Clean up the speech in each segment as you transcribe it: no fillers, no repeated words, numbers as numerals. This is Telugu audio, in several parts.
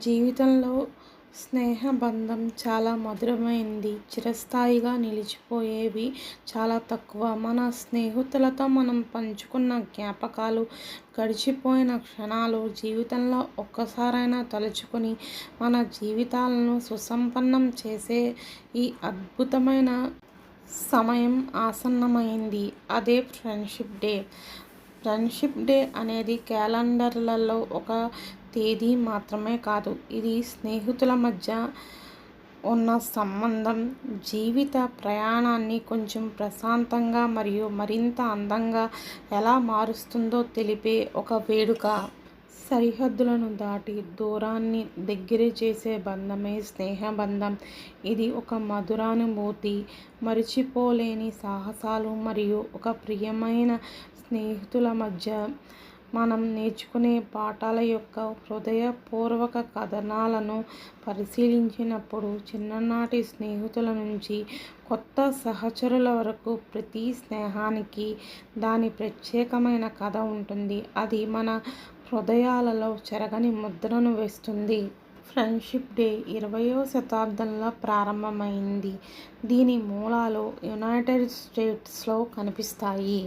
జీవితంలో స్నేహబంధం చాలా మధురమైంది. చిరస్థాయిగా నిలిచిపోయేవి చాలా తక్కువ. మన స్నేహితులతో మనం పంచుకున్న జ్ఞాపకాలు, గడిచిపోయిన క్షణాలు జీవితంలో ఒక్కసారైనా తలుచుకొని మన జీవితాలను సుసంపన్నం చేసే ఈ అద్భుతమైన సమయం ఆసన్నమైంది. అదే ఫ్రెండ్షిప్ డే. ఫ్రెండ్షిప్ డే అనేది క్యాలెండర్లలో ఒక తేదీ మాత్రమే కాదు. ఇది స్నేహితుల మధ్య ఉన్న సంబంధం జీవిత ప్రయాణాన్ని కొంచెం ప్రశాంతంగా మరియు మరింత అందంగా ఎలా మారుస్తుందో తెలిపే ఒక వేడుక. సరిహద్దులను దాటి దూరాన్ని దగ్గర చేసే బంధమే స్నేహబంధం. ఇది ఒక మధురానుభూతి, మరిచిపోలేని సాహసాలు మరియు ఒక ప్రియమైన స్నేహితుల మధ్య మనం నేర్చుకునే పాఠాల యొక్క హృదయపూర్వక కథనాలను పరిశీలించినప్పుడు చిన్ననాటి స్నేహితుల నుంచి కొత్త సహచరుల వరకు ప్రతి స్నేహానికి దాని ప్రత్యేకమైన కథ ఉంటుంది. అది మన హృదయాలలో చెరగని ముద్రను వేస్తుంది. ఫ్రెండ్షిప్ డే 20వ శతాబ్దంలో ప్రారంభమైంది. దీని మూలాలు యునైటెడ్ స్టేట్స్లో కనిపిస్తాయి.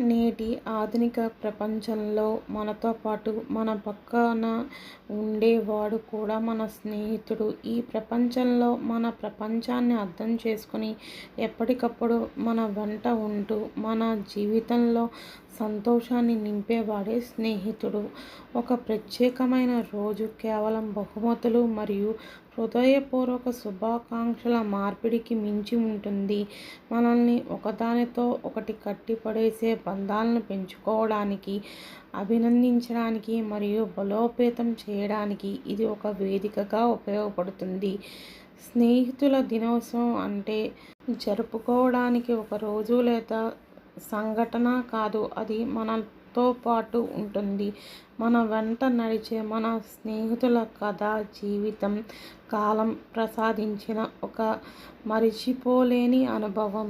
నేటి ఆధునిక ప్రపంచంలో మనతో పాటు మన పక్కన ఉండేవాడు కూడా మన స్నేహితుడు. ఈ ప్రపంచంలో మన ప్రపంచాన్ని అర్థం చేసుకుని ఎప్పటికప్పుడు మన వెంట ఉంటూ మన జీవితంలో సంతోషాన్ని నింపేవాడే స్నేహితుడు. ఒక ప్రత్యేకమైన రోజు కేవలం బహుమతులు మరియు హృదయపూర్వక శుభాకాంక్షల మార్పిడికి మించి ఉంటుంది. మనల్ని ఒకదానితో ఒకటి కట్టిపడేసే బంధాలను పెంచుకోవడానికి, అభినందించడానికి మరియు బలోపేతం చేయడానికి ఇది ఒక వేదికగా ఉపయోగపడుతుంది. స్నేహితుల దినోత్సవం అంటే జరుపుకోవడానికి ఒక రోజు లేదా సంఘటన కాదు. అది మనతో పాటు ఉంటుంది. మన వెంట నడిచే మన స్నేహితుల కథ, జీవితం కాలం ప్రసాదించిన ఒక మరిచిపోలేని అనుభవం.